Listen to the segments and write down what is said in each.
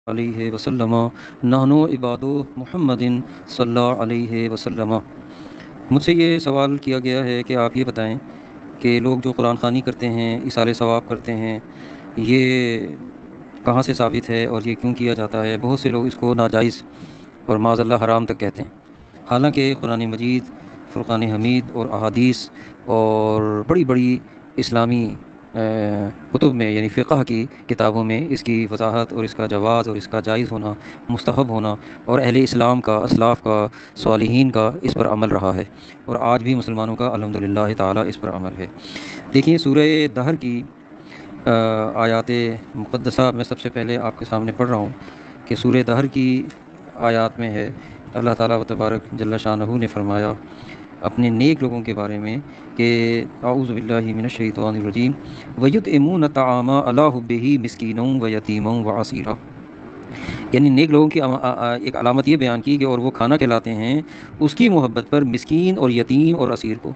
علیہ وسلم نحن عباد محمد صلی اللہ علیہ وسلم۔ مجھ سے یہ سوال کیا گیا ہے کہ آپ یہ بتائیں کہ لوگ جو قرآن خوانی کرتے ہیں، ایصال ثواب کرتے ہیں، یہ کہاں سے ثابت ہے اور یہ کیوں کیا جاتا ہے؟ بہت سے لوگ اس کو ناجائز اور معاذ اللہ حرام تک کہتے ہیں، حالانکہ قرآن مجید، فرقان حمید اور احادیث اور بڑی بڑی اسلامی کتب میں، یعنی فقہ کی کتابوں میں اس کی وضاحت اور اس کا جواز اور اس کا جائز ہونا، مستحب ہونا، اور اہل اسلام کا، اسلاف کا، صالحین کا اس پر عمل رہا ہے، اور آج بھی مسلمانوں کا الحمدللہ تعالی اس پر عمل ہے۔ دیکھیے سورہ دہر کی آیات مقدسہ میں سب سے پہلے آپ کے سامنے پڑھ رہا ہوں کہ سورہ دہر کی آیات میں ہے، اللہ تعالیٰ و تبارک جل شانہ نے فرمایا اپنے نیک لوگوں کے بارے میں کہ اعوذ باللہ من الشیطان الرجیم وَيُطْعِمُونَ الطَّعَامَ عَلَىٰ حُبِّهِ مِسْكِینًا وَیتیمًا وَاسِیرًا، یعنی نیک لوگوں کی ایک علامت یہ بیان کی کہ اور وہ کھانا کھلاتے ہیں اس کی محبت پر مسکین اور یتیم اور اسیر کو۔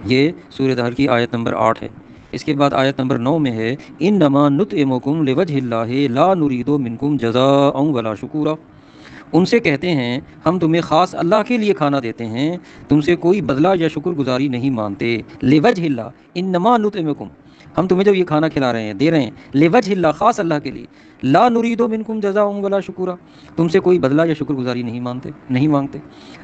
یہ سورہ دہر کی آیت نمبر 8 ہے۔ اس کے بعد آیت نمبر 9 میں ہے انما نطعمکم لوجہ اللہ لا نرید منکم جزاء ولا شکورا، ان سے کہتے ہیں ہم تمہیں خاص اللہ کے لیے کھانا دیتے ہیں، تم سے کوئی بدلہ یا شکر گزاری نہیں مانگتے۔ لوجہ اللہ، انما نطعمکم، ہم تمہیں جب یہ کھانا کھلا رہے ہیں، دے رہے ہیں، لوجہ اللہ، خاص اللہ کے لیے، لا نرید منکم جزاء ولا شکورا، تم سے کوئی بدلہ یا شکر گزاری نہیں مانگتے۔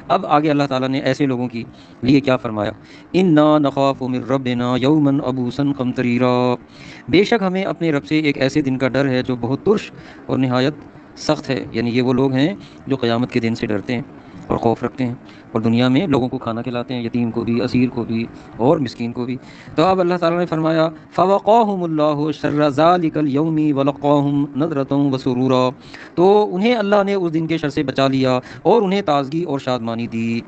اب آگے اللہ تعالیٰ نے ایسے لوگوں کی لیے کیا فرمایا، انا نخاف من ربنا یوما عبوسا قمطریرا، بے شک ہمیں اپنے رب سے ایک ایسے دن کا ڈر ہے جو بہت ترش اور نہایت سخت ہے۔ یعنی یہ وہ لوگ ہیں جو قیامت کے دن سے ڈرتے ہیں اور خوف رکھتے ہیں، اور دنیا میں لوگوں کو کھانا کھلاتے ہیں، یتیم کو بھی، اسیر کو بھی، اور مسکین کو بھی۔ تو اب اللہ تعالیٰ نے فرمایا فوقاہم اللہ شر ذالک اليوم ولقاہم نضرۃ وسرورا، تو انہیں اللہ نے اس دن کے شر سے بچا لیا اور انہیں تازگی اور شادمانی دی۔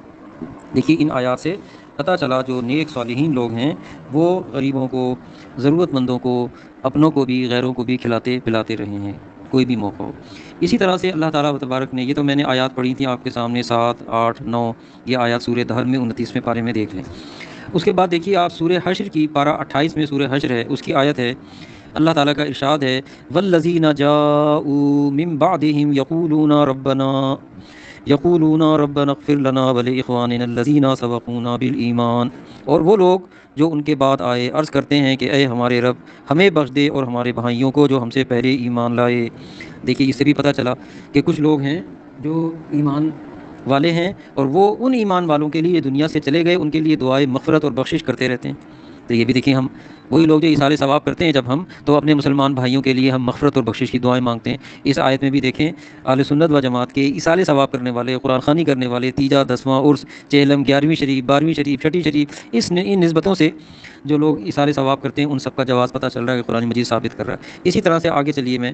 دیکھیے ان آیات سے پتہ چلا جو نیک صالحین لوگ ہیں وہ غریبوں کو، ضرورت مندوں کو، اپنوں کو بھی، غیروں کو بھی کھلاتے پلاتے رہے ہیں، کوئی بھی موقع ہو۔ اسی طرح سے اللہ تعالیٰ تبارک نے، یہ تو میں نے آیات پڑھی تھیں آپ کے سامنے 7، 8، 9، یہ آیات سورہ دہر میں 29ویں پارے میں دیکھ لیں۔ اس کے بعد دیکھیے آپ سورہ حشر کی پارہ 28 میں سورہ حشر ہے، اس کی آیت ہے، اللہ تعالیٰ کا ارشاد ہے والذین جاءوا من بعدهم یقولون ربنا اغفر لنا ولاخواننا الذین سبقونا بالایمان، اور وہ لوگ جو ان کے بعد آئے عرض کرتے ہیں کہ اے ہمارے رب ہمیں بخش دے اور ہمارے بھائیوں کو جو ہم سے پہلے ایمان لائے۔ دیکھیے اس سے بھی پتہ چلا کہ کچھ لوگ ہیں جو ایمان والے ہیں اور وہ ان ایمان والوں کے لیے دنیا سے چلے گئے، ان کے لیے دعائیں مغفرت اور بخشش کرتے رہتے ہیں۔ تو یہ بھی دیکھیں، ہم وہی لوگ جو ایصال ثواب کرتے ہیں جب ہم، تو اپنے مسلمان بھائیوں کے لیے ہم مغفرت اور بخشش کی دعائیں مانگتے ہیں۔ اس آیت میں بھی دیکھیں اہل سنت و جماعت کے ایصال ثواب کرنے والے، قرآن خوانی کرنے والے، تیجا، دسواں عرس، چہلم، 11ویں شریف، 12ویں شریف، چھٹی شریف، ان نسبتوں سے جو لوگ ایصال ثواب کرتے ہیں ان سب کا جواز پتہ چل رہا ہے کہ قرآن مجید ثابت کر رہا ہے۔ اسی طرح سے آگے چلیے میں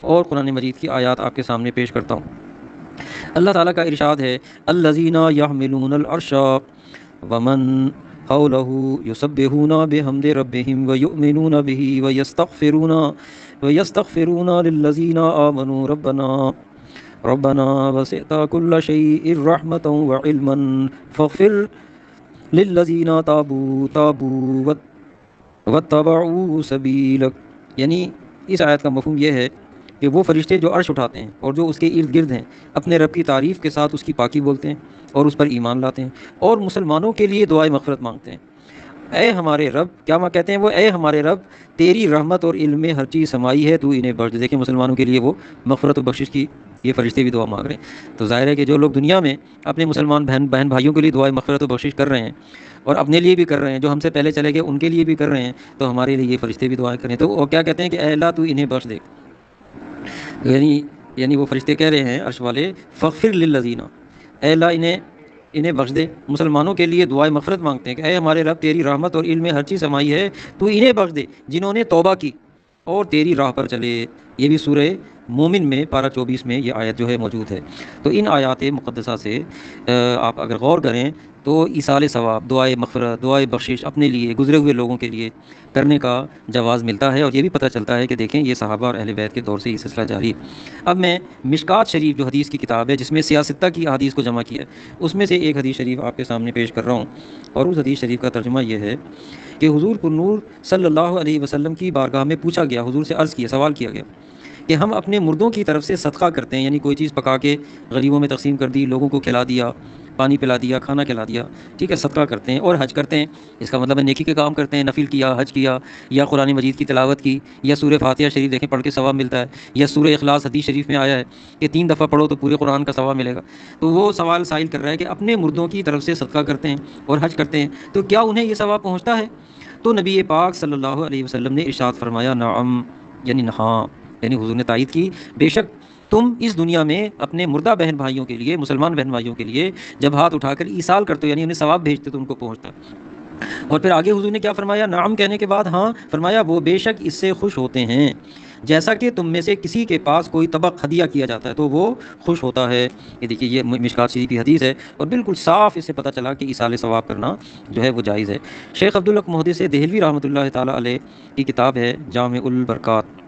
اور قرآن مجید کی آیات آپ کے سامنے پیش کرتا ہوں۔ اللہ تعالیٰ کا ارشاد ہے الذین یحملون العرش ومن حولہ یسبحون بحمد ربہم ویؤمنون بہ ویستغفرون للذین آمنوا ربنا وسعت کل شیء رحمۃ وعلما فاغفر للذین تابوا واتبعوا سبیلک، یعنی اس آیت کا مفہوم یہ ہے کہ وہ فرشتے جو عرش اٹھاتے ہیں اور جو اس کے ارد گرد ہیں اپنے رب کی تعریف کے ساتھ اس کی پاکی بولتے ہیں اور اس پر ایمان لاتے ہیں اور مسلمانوں کے لیے دعائے مغفرت مانگتے ہیں۔ اے ہمارے رب، کیا ماں کہتے ہیں وہ، اے ہمارے رب تیری رحمت اور علم میں ہر چیز سمائی ہے، تو انہیں بخش دے۔ دیکھیں مسلمانوں کے لیے وہ مغفرت و بخشش کی یہ فرشتے بھی دعا مانگ رہے ہیں۔ تو ظاہر ہے کہ جو لوگ دنیا میں اپنے مسلمان بہن بھائیوں کے لیے دعائے مغفرت و بخشش کر رہے ہیں اور اپنے لیے بھی کر رہے ہیں، جو ہم سے پہلے چلے گئے ان کے لیے بھی کر رہے ہیں، تو ہمارے لیے یہ فرشتے بھی دعائیں کریں۔ تو وہ کیا کہتے ہیں کہ اے اللہ تو انہیں بخش دے، یعنی وہ فرشتے کہہ رہے ہیں عرش والے فغفر للذین، اے اللہ انہیں بخش دے۔ مسلمانوں کے لیے دعائیں مغفرت مانگتے ہیں کہ اے ہمارے رب تیری رحمت اور علم میں ہر چیز سمائی ہے، تو انہیں بخش دے جنہوں نے توبہ کی اور تیری راہ پر چلے۔ یہ بھی سورہ مومن میں پارہ 24 میں یہ آیت جو ہے موجود ہے۔ تو ان آیات مقدسہ سے آپ اگر غور کریں تو ایصال ثواب، دعائے مغفرت، دعائے بخشش اپنے لیے، گزرے ہوئے لوگوں کے لیے کرنے کا جواز ملتا ہے، اور یہ بھی پتہ چلتا ہے کہ دیکھیں یہ صحابہ اور اہل بیت کے دور سے یہ سلسلہ جاری ہے۔ اب میں مشکات شریف جو حدیث کی کتاب ہے جس میں سیاستہ کی احادیث کو جمع کیا ہے، اس میں سے ایک حدیث شریف آپ کے سامنے پیش کر رہا ہوں، اور اس حدیث شریف کا ترجمہ یہ ہے کہ حضور پر نور صلی اللہ علیہ وسلم کی بارگاہ میں پوچھا گیا، حضور سے عرض کیا، سوال کیا گیا کہ ہم اپنے مردوں کی طرف سے صدقہ کرتے ہیں، یعنی کوئی چیز پکا کے غریبوں میں تقسیم کر دی، لوگوں کو کھلا دیا، پانی پلا دیا، کھانا کھلا دیا، ٹھیک ہے، صدقہ کرتے ہیں اور حج کرتے ہیں. اس کا مطلب ہے نیکی کے کام کرتے ہیں، نفل کیا، حج کیا، یا قرآن مجید کی تلاوت کی، یا سورہ فاتحہ شریف دیکھیں پڑھ کے ثواب ملتا ہے، یا سورہ اخلاص حدیث شریف میں آیا ہے کہ 3 دفعہ پڑھو تو پورے قرآن کا ثواب ملے گا. تو وہ سوال سائل کر رہا ہے کہ اپنے مردوں کی طرف سے صدقہ کرتے ہیں اور حج کرتے ہیں تو کیا انہیں یہ ثواب پہنچتا ہے؟ تو نبی پاک صلی اللہ علیہ وسلم نے ارشاد فرمایا نعم، یعنی ہاں، یعنی حضور نے تائید کی، بے شک تم اس دنیا میں اپنے مردہ بہن بھائیوں کے لیے، مسلمان بہن بھائیوں کے لیے جب ہاتھ اٹھا کر ایصال کرتے ہو، یعنی انہیں ثواب بھیجتے تو ان کو پہنچتا ہے. اور پھر آگے حضور نے کیا فرمایا؟ نعم کہنے کے بعد ہاں فرمایا وہ بے شک اس سے خوش ہوتے ہیں جیسا کہ تم میں سے کسی کے پاس کوئی طبق ہدیہ کیا جاتا ہے تو وہ خوش ہوتا ہے. یہ دیکھیے یہ مشکات شریف کی حدیث ہے اور بالکل صاف اس سے پتہ چلا کہ ایصال ثواب کرنا جو ہے وہ جائز ہے. شیخ عبدالحق محدث دہلوی رحمۃ اللہ تعالیٰ علیہ کی کتاب ہے جامع البرکات،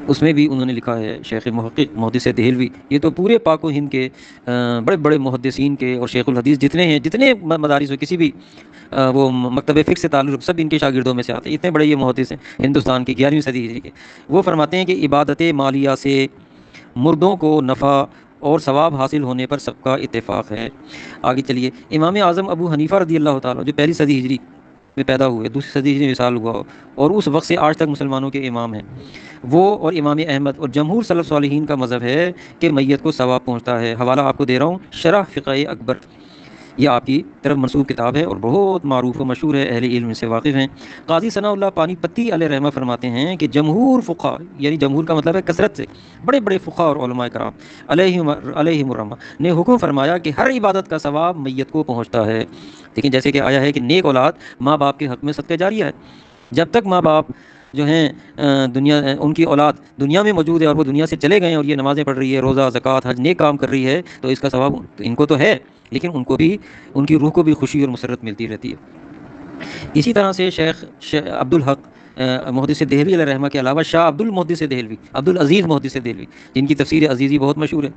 اس میں بھی انہوں نے لکھا ہے، شیخ محقق محدث دہلوی، یہ تو پورے پاک و ہند کے بڑے بڑے محدثین کے اور شیخ الحدیث جتنے ہیں، جتنے مدارس ہو، کسی بھی وہ مکتب فقہ سے تعلق سب ان کے شاگردوں میں سے آتے ہیں، اتنے بڑے یہ محدث ہیں ہندوستان کی 11ویں صدی ہجری کے. وہ فرماتے ہیں کہ عبادت مالیہ سے مردوں کو نفع اور ثواب حاصل ہونے پر سب کا اتفاق ہے. آگے چلیے، امام اعظم ابو حنیفہ رضی اللہ تعالیٰ جو پہلی صدی ہجری میں پیدا ہوئے، دوسری صدی ہجری میں وصال ہوا اور اس وقت سے آج تک مسلمانوں کے امام ہیں، وہ اور امام احمد اور جمہور سلف صالحین کا مذہب ہے کہ میت کو ثواب پہنچتا ہے. حوالہ آپ کو دے رہا ہوں، شرح فقہ اکبر، یہ آپ کی طرف منسوب کتاب ہے اور بہت معروف و مشہور ہے، اہل علم سے واقف ہیں. قاضی ثناء اللہ پانی پتی علیہ رحمہ فرماتے ہیں کہ جمہور فقہا، یعنی جمہور کا مطلب ہے کثرت سے، بڑے بڑے فقہا اور علماء کرام علیہم الرحمہ نے حکم فرمایا کہ ہر عبادت کا ثواب میت کو پہنچتا ہے. لیکن جیسے کہ آیا ہے کہ نیک اولاد ماں باپ کے حق میں صدقہ جاریہ ہے، جب تک ماں باپ جو ہیں دنیا، ان کی اولاد دنیا میں موجود ہے اور وہ دنیا سے چلے گئے ہیں اور یہ نمازیں پڑھ رہی ہے، روزہ، زکوٰۃ، حج، نیک کام کر رہی ہے، تو اس کا ثواب ان کو تو ہے، لیکن ان کو بھی، ان کی روح کو بھی خوشی اور مسرت ملتی رہتی ہے. اسی طرح سے شیخ عبدالحق محدث دہلوی علیہ رحمہ کے علاوہ شاہ عبد المحدث دہلوی، عبد العزیز محدث دہلوی، جن کی تفسیر عزیزی بہت مشہور ہے،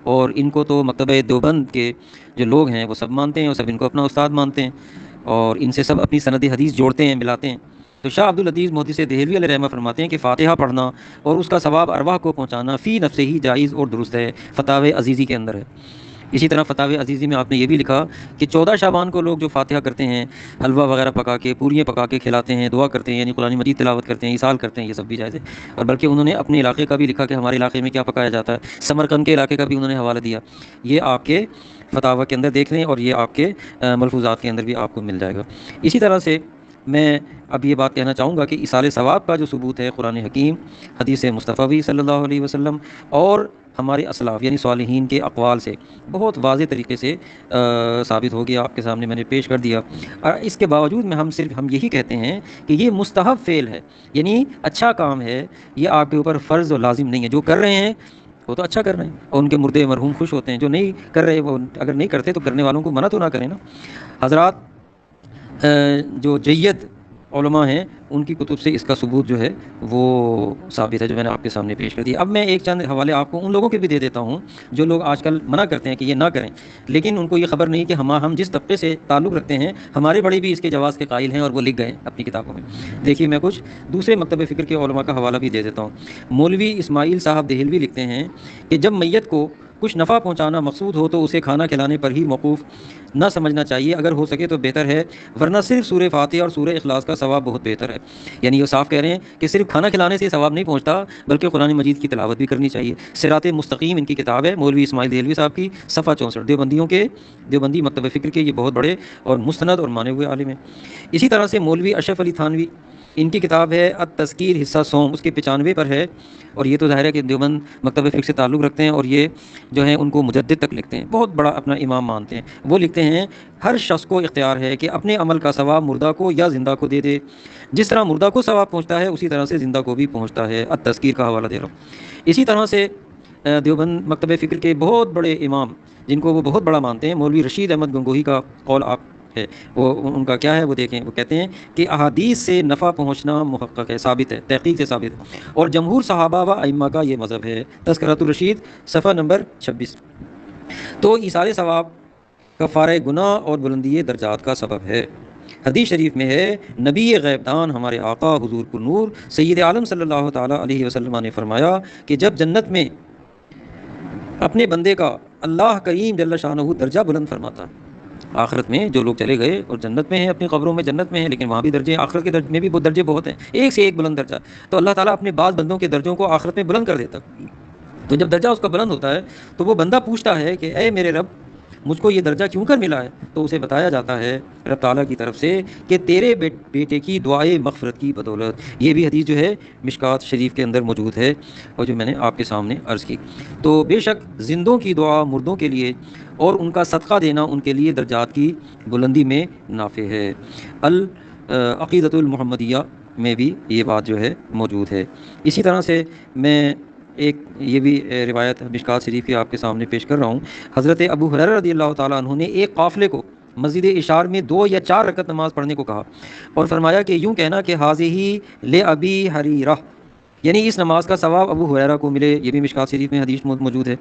اور ان کو تو مکتبہ دیوبند کے جو لوگ ہیں وہ سب مانتے ہیں اور سب ان کو اپنا استاد مانتے ہیں اور ان سے سب اپنی سند حدیث جوڑتے ہیں، ملاتے ہیں. تو شاہ عبد العزیز محدث دہلوی علیہ رحمہ فرماتے ہیں کہ فاتحہ پڑھنا اور اس کا ثواب ارواح کو پہنچانا فی نفسہ ہی جائز اور درست ہے، فتاوی عزیزی کے اندر ہے. اسی طرح فتاوی عزیزی میں آپ نے یہ بھی لکھا کہ 14 شعبان کو لوگ جو فاتحہ کرتے ہیں، حلوہ وغیرہ پکا کے، پوریاں پکا کے کھلاتے ہیں، دعا کرتے ہیں، یعنی قرآن مجید تلاوت کرتے ہیں، ایصال کرتے ہیں، یہ سب بھی جائز ہے. اور بلکہ انہوں نے اپنے علاقے کا بھی لکھا کہ ہمارے علاقے میں کیا پکایا جاتا ہے، سمرقند کے علاقے کا بھی انہوں نے حوالہ دیا. یہ آپ کے فتاوی کے اندر دیکھ لیں اور یہ آپ کے ملفوظات کے اندر بھی آپ کو مل جائے گا. اسی طرح سے میں اب یہ بات کہنا چاہوں گا کہ ایصال ثواب کا جو ثبوت ہے قرآن حکیم، حدیث مصطفی صلی اللہ علیہ وسلم اور ہمارے اسلاف یعنی صالحین کے اقوال سے بہت واضح طریقے سے ثابت ہو گیا، آپ کے سامنے میں نے پیش کر دیا. اور اس کے باوجود میں ہم یہی کہتے ہیں کہ یہ مستحب فعل ہے، یعنی اچھا کام ہے، یہ آپ کے اوپر فرض اور لازم نہیں ہے. جو کر رہے ہیں وہ تو اچھا کر رہے ہیں اور ان کے مردے مرحوم خوش ہوتے ہیں، جو نہیں کر رہے وہ اگر نہیں کرتے تو کرنے والوں کو منع تو نہ کریں نا. حضرات جو جید علماء ہیں ان کی کتب سے اس کا ثبوت جو ہے وہ ثابت ہے، جو میں نے آپ کے سامنے پیش کر دیا. اب میں ایک چند حوالے آپ کو ان لوگوں کے بھی دے دیتا ہوں جو لوگ آج کل منع کرتے ہیں کہ یہ نہ کریں، لیکن ان کو یہ خبر نہیں کہ ہم جس طبقے سے تعلق رکھتے ہیں ہمارے بڑے بھی اس کے جواز کے قائل ہیں اور وہ لکھ گئے اپنی کتابوں میں. دیکھیے میں کچھ دوسرے مکتب فکر کے علماء کا حوالہ بھی دے دیتا ہوں. مولوی اسماعیل صاحب دہلوی لکھتے ہیں کہ جب میت کو کچھ نفع پہنچانا مقصود ہو تو اسے کھانا کھلانے پر ہی موقوف نہ سمجھنا چاہیے، اگر ہو سکے تو بہتر ہے، ورنہ صرف سورہ فاتحہ اور سورہ اخلاص کا ثواب بہت بہتر ہے. یعنی یہ صاف کہہ رہے ہیں کہ صرف کھانا کھلانے سے ثواب نہیں پہنچتا بلکہ قرآن مجید کی تلاوت بھی کرنی چاہیے. صراط مستقیم ان کی کتاب ہے، مولوی اسماعیل دہلوی صاحب کی، صفحہ 64. دیوبندی مکتب فکر کے یہ بہت بڑے اور مستند اور مانے ہوئے عالم ہیں. اسی طرح سے مولوی اشرف علی تھانوی، ان کی کتاب ہے التذکیر حصہ سوم، اس کے 95 پر ہے، اور یہ تو ظاہر ہے کہ دیوبند مکتب فقہ سے تعلق رکھتے ہیں اور یہ جو ہیں ان کو مجدد تک لکھتے ہیں، بہت بڑا اپنا امام مانتے ہیں. وہ لکھتے ہیں ہر شخص کو اختیار ہے کہ اپنے عمل کا ثواب مردہ کو یا زندہ کو دے دے، جس طرح مردہ کو ثواب پہنچتا ہے اسی طرح سے زندہ کو بھی پہنچتا ہے. التذکیر کا حوالہ دے رہا ہوں. اسی طرح سے دیوبند مکتب فکر کے بہت بڑے امام جن کو وہ بہت بڑا مانتے ہیں، مولوی رشید احمد گنگوہی کا قول آپ ہے، وہ ان کا کیا ہے وہ دیکھیں. وہ کہتے ہیں کہ احادیث سے نفع پہنچنا محقق ہے، ثابت ہے، تحقیق سے ثابت ہے، اور جمہور صحابہ و ائمہ کا یہ مذہب ہے. تذکرۃ الرشید صفحہ نمبر 26. تو ایصال ثواب کفارہ گناہ اور بلندی درجات کا سبب ہے. حدیث شریف میں ہے، نبی غیب دان ہمارے آقا حضور پر نور سید عالم صلی اللہ تعالیٰ علیہ وسلم نے فرمایا کہ جب جنت میں اپنے بندے کا اللہ کریم جل شانہ درجہ بلند فرماتا ہے، آخرت میں جو لوگ چلے گئے اور جنت میں ہیں، اپنی قبروں میں جنت میں ہیں، لیکن وہاں بھی درجے، آخرت کے درجے میں بھی درجے بہت ہیں، ایک سے ایک بلند درجہ، تو اللہ تعالیٰ اپنے بعض بندوں کے درجوں کو آخرت میں بلند کر دیتا۔ تو جب درجہ اس کا بلند ہوتا ہے تو وہ بندہ پوچھتا ہے کہ اے میرے رب، مجھ کو یہ درجہ کیوں کر ملا ہے؟ تو اسے بتایا جاتا ہے رب تعالیٰ کی طرف سے کہ تیرے بیٹے کی دعائے مغفرت کی بدولت۔ یہ بھی حدیث جو ہے مشکات شریف کے اندر موجود ہے اور جو میں نے آپ کے سامنے عرض کی۔ تو بے شک زندوں کی دعا مردوں کے لیے اور ان کا صدقہ دینا ان کے لیے درجات کی بلندی میں نافع ہے۔ العقیدۃ المحمدیہ میں بھی یہ بات جو ہے موجود ہے۔ اسی طرح سے میں ایک یہ بھی روایت مشکات شریف کی آپ کے سامنے پیش کر رہا ہوں۔ حضرت ابو ہریرہ رضی اللہ تعالیٰ عنہ نے ایک قافلے کو مسجد اشار میں 2 یا 4 رکعت نماز پڑھنے کو کہا اور فرمایا کہ یوں کہنا کہ حاذہ لابی حریرہ، یعنی اس نماز کا ثواب ابو ہریرہ کو ملے۔ یہ بھی مشکات شریف میں حدیث موجود ہے۔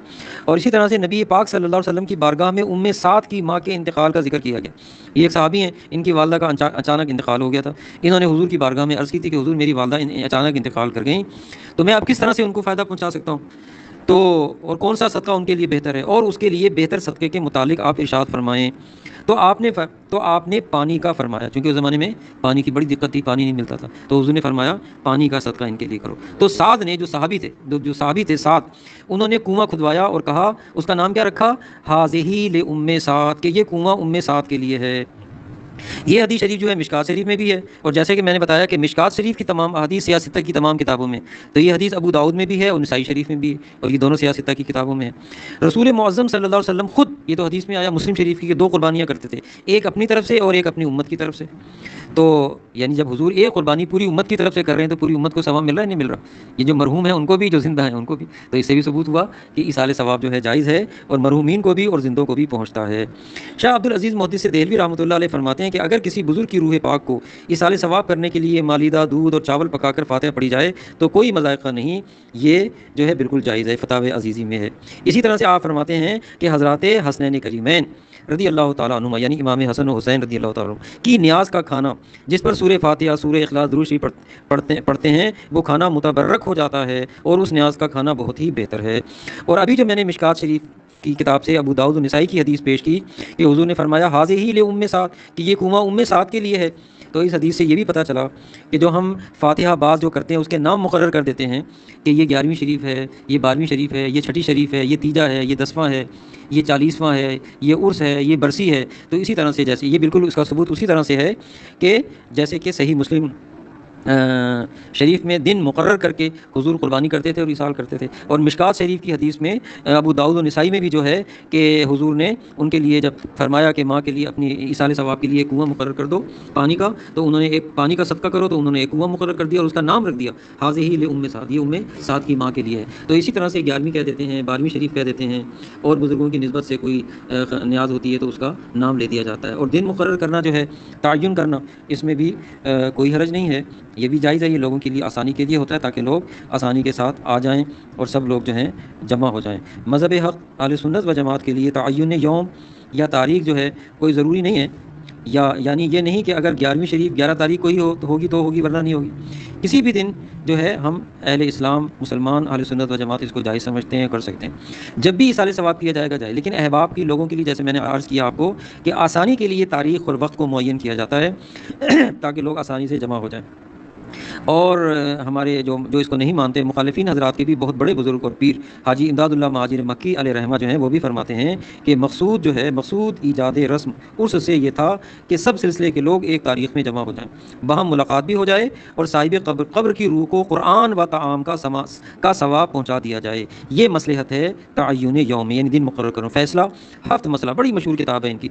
اور اسی طرح سے نبی پاک صلی اللہ علیہ وسلم کی بارگاہ میں ام سعد کی ماں کے انتقال کا ذکر کیا گیا۔ یہ ایک صحابی ہیں، ان کی والدہ کا اچانک انتقال ہو گیا تھا۔ انہوں نے حضور کی بارگاہ میں عرض کی تھی کہ حضور میری والدہ اچانک انتقال کر گئیں، تو میں اب کس طرح سے ان کو فائدہ پہنچا سکتا ہوں، تو اور کون سا صدقہ ان کے لیے بہتر ہے، اور اس کے لیے بہتر صدقے کے متعلق آپ ارشاد فرمائیں۔ تو آپ نے پانی کا فرمایا، چونکہ اس زمانے میں پانی کی بڑی دقت تھی، پانی نہیں ملتا تھا، تو حضور نے فرمایا پانی کا صدقہ ان کے لیے کرو۔ تو سعد نے، جو صحابی تھے سعد، انہوں نے کنواں کھدوایا اور کہا، اس کا نام کیا رکھا؟ حاذہ لام سعد، کہ یہ کنواں ام سعد کے لیے ہے۔ یہ حدیث شریف جو ہے مشکات شریف میں بھی ہے، اور جیسے کہ میں نے بتایا کہ مشکات شریف کی تمام احادیث سیاہ ستہ کی تمام کتابوں میں، تو یہ حدیث ابو داؤد میں بھی ہے اور نسائی شریف میں بھی ہے، اور یہ دونوں سیاہ ستہ کی کتابوں میں ہے۔ رسول معظم صلی اللہ علیہ وسلم خود، یہ تو حدیث میں آیا مسلم شریف کی، کہ 2 قربانیاں کرتے تھے، ایک اپنی طرف سے اور ایک اپنی امت کی طرف سے۔ تو یعنی جب حضور ایک قربانی پوری امت کی طرف سے کر رہے ہیں تو پوری امت کو ثواب مل رہا ہے نہیں مل رہا؟ یہ جو مرحوم ہیں ان کو بھی، جو زندہ ہیں ان کو بھی، تو اس سے بھی ثبوت ہوا کہ ایصال ثواب جو ہے جائز ہے اور مرحومین کو بھی اور زندوں کو بھی پہنچتا ہے۔ شاہ عبدالعزیز محدث دہلوی رحمۃ اللہ علیہ فرماتے ہیں کہ اگر کسی بزرگ کی روح پاک کو ایصال ثواب کرنے کے لیے مالیدہ، دودھ اور چاول پکا کر فاتحہ پڑھی جائے تو کوئی مذائقہ نہیں، یہ جو ہے بالکل جائز ہے، فتاوی عزیزی میں ہے۔ اسی طرح سے آپ فرماتے ہیں کہ حضرات حسنین کریمین رضی اللہ تعالیٰ عنہ، یعنی امام حسن و حسین رضی اللہ تعالیٰ عنہ کی نیاز کا کھانا، جس پر سورہ فاتحہ، سورہ اخلاص، درود شریف پڑھتے ہیں، وہ کھانا متبرک ہو جاتا ہے اور اس نیاز کا کھانا بہت ہی بہتر ہے۔ اور ابھی جو میں نے مشکات شریف کی کتاب سے ابو داؤد و نسائی کی حدیث پیش کی کہ حضور نے فرمایا حاذہ لام سعد، کہ یہ کنواں ام سعد کے لیے ہے، تو اس حدیث سے یہ بھی پتہ چلا کہ جو ہم فاتحہ بعض جو کرتے ہیں اس کے نام مقرر کر دیتے ہیں کہ یہ 11ویں شریف ہے، یہ 12ویں شریف ہے، یہ 6ٹھی شریف ہے، یہ تیجا ہے، یہ 10واں ہے، یہ 40واں ہے، یہ عرس ہے، یہ برسی ہے، تو اسی طرح سے جیسے یہ بالکل اس کا ثبوت اسی طرح سے ہے کہ جیسے کہ صحیح مسلم شریف میں دن مقرر کر کے حضور قربانی کرتے تھے اور ایصال کرتے تھے، اور مشکات شریف کی حدیث میں ابو داؤد و نسائی میں بھی جو ہے کہ حضور نے ان کے لیے جب فرمایا کہ ماں کے لیے اپنی ایصال ثواب کے لیے کنواں مقرر کر دو پانی کا، تو انہوں نے ایک پانی کا صدقہ کرو، تو انہوں نے ایک کنواں مقرر کر دیا اور اس کا نام رکھ دیا حاذہ لام سعد، یہ ام سعد کی ماں کے لیے ہے۔ تو اسی طرح سے 11ویں کہہ دیتے ہیں، 12ویں شریف کہہ دیتے ہیں، اور بزرگوں کی نسبت سے کوئی نیاز ہوتی ہے تو اس کا نام لے دیا جاتا ہے۔ اور دن مقرر کرنا جو ہے، تعین کرنا، اس میں بھی کوئی حرج نہیں ہے، یہ بھی جائز ہے، یہ لوگوں کے لیے آسانی کے لیے ہوتا ہے تاکہ لوگ آسانی کے ساتھ آ جائیں اور سب لوگ جو ہیں جمع ہو جائیں۔ مذہب حق اہل سنت و جماعت کے لیے تعین یوم یا تاریخ جو ہے کوئی ضروری نہیں ہے، یعنی یہ نہیں کہ اگر 11ویں شریف 11 تاریخ کو ہی ہوگی تو ہوگی ورنہ نہیں ہوگی، کسی بھی دن جو ہے ہم اہل اسلام مسلمان اہل سنت و جماعت اس کو جائز سمجھتے ہیں، کر سکتے ہیں، جب بھی ایصال ثواب کیا جائے گا جائے، لیکن احباب کی لوگوں کے لیے جیسے میں نے عرض کیا آپ کو کہ آسانی کے لیے تاریخ اور وقت کو معین کیا جاتا ہے تاکہ لوگ آسانی سے جمع ہو جائیں۔ اور ہمارے جو اس کو نہیں مانتے مخالفین حضرات کے بھی بہت بڑے بزرگ اور پیر حاجی امداد اللہ مہاجر مکی علیہ رحمہ جو ہیں وہ بھی فرماتے ہیں کہ مقصود ایجاد رسم عرس سے یہ تھا کہ سب سلسلے کے لوگ ایک تاریخ میں جمع ہو جائیں، باہم ملاقات بھی ہو جائے اور صاحب قبر کی روح کو قرآن و طعام کا ثواب پہنچا دیا جائے، یہ مصلحت ہے تعین یوم، یعنی دن مقرر کرو۔ فیصلہ ہفت مسئلہ، بڑی مشہور کتاب ہے ان کی،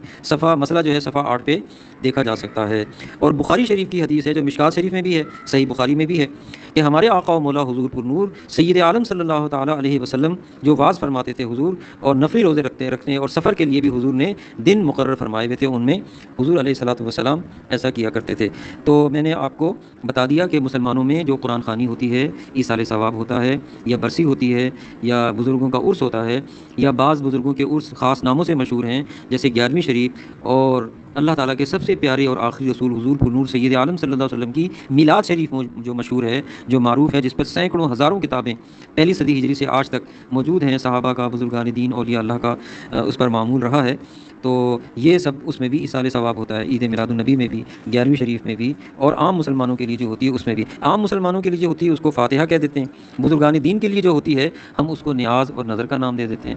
مسئلہ جو ہے صفحہ 8 پہ دیکھا جا سکتا ہے۔ اور بخاری شریف کی حدیث ہے جو مشکات شریف میں بھی ہے، صحیح بخاری میں بھی ہے، کہ ہمارے آقا و مولا حضور پر نور سید عالم صلی اللہ تعالیٰ علیہ وسلم جو واز فرماتے تھے حضور، اور نفلی روزے رکھنے اور سفر کے لیے بھی حضور نے دن مقرر فرمائے ہوئے تھے، ان میں حضور علیہ الصلوۃ والسلام ایسا کیا کرتے تھے۔ تو میں نے آپ کو بتا دیا کہ مسلمانوں میں جو قرآن خوانی ہوتی ہے، ایصال ثواب ہوتا ہے، یا برسی ہوتی ہے، یا بزرگوں کا عرس ہوتا ہے، یا بعض بزرگوں کے عرس خاص ناموں سے مشہور ہیں جیسے 11ویں شریف اور اللہ تعالیٰ کے سب سے پیارے اور آخری رسول حضور نور سید عالم صلی اللہ علیہ وسلم کی میلاد شریف جو مشہور ہے، جو معروف ہے، جس پر سینکڑوں ہزاروں کتابیں پہلی صدی ہجری سے آج تک موجود ہیں، صحابہ کا، بزرگان دین، اولیاء اللہ کا اس پر معمول رہا ہے، تو یہ سب اس میں بھی ایصال ثواب ہوتا ہے، عید میلاد النبی میں بھی، 11ویں شریف میں بھی، اور عام مسلمانوں کے لیے جو ہوتی ہے اس میں بھی۔ عام مسلمانوں کے لیے جو ہوتی ہے اس کو فاتحہ کہہ دیتے ہیں، بزرگان دین کے لیے جو ہوتی ہے ہم اس کو نیاز اور نظر کا نام دے دیتے ہیں،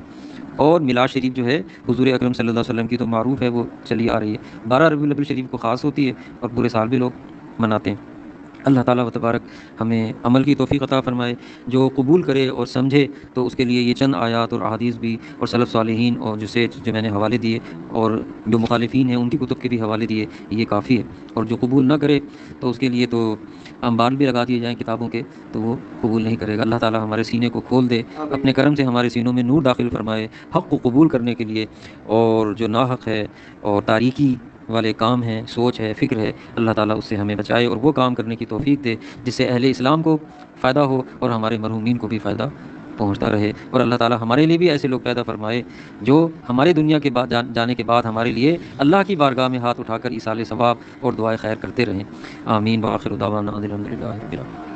اور میلاد شریف جو ہے حضور اکرم صلی اللہ علیہ وسلم کی تو معروف ہے، وہ چلی آ رہی ہے، 12 ربیع الاول شریف کو خاص ہوتی ہے اور پورے سال بھی لوگ مناتے ہیں۔ اللہ تعالیٰ و تبارک ہمیں عمل کی توفیق عطا فرمائے، جو قبول کرے اور سمجھے تو اس کے لیے یہ چند آیات اور احادیث بھی، اور سلف صالحین اور جو میں نے حوالے دیے، اور جو مخالفین ہیں ان کی کتب کے بھی حوالے دیے، یہ کافی ہے، اور جو قبول نہ کرے تو اس کے لیے تو انبار بھی لگا دیے جائیں کتابوں کے تو وہ قبول نہیں کرے گا۔ اللہ تعالیٰ ہمارے سینے کو کھول دے، اپنے کرم سے ہمارے سینوں میں نور داخل فرمائے حق کو قبول کرنے کے لیے، اور جو ناحق ہے اور تاریکی والے کام ہیں، سوچ ہے، فکر ہے، اللہ تعالیٰ اس سے ہمیں بچائے اور وہ کام کرنے کی توفیق دے جس سے اہل اسلام کو فائدہ ہو اور ہمارے مرحومین کو بھی فائدہ پہنچتا رہے، اور اللہ تعالیٰ ہمارے لیے بھی ایسے لوگ پیدا فرمائے جو ہمارے دنیا کے بعد جانے کے بعد ہمارے لیے اللہ کی بارگاہ میں ہاتھ اٹھا کر ایصال ثواب اور دعائے خیر کرتے رہیں۔ آمین، وآخر دعوانا الحمدللہ رب العالمین۔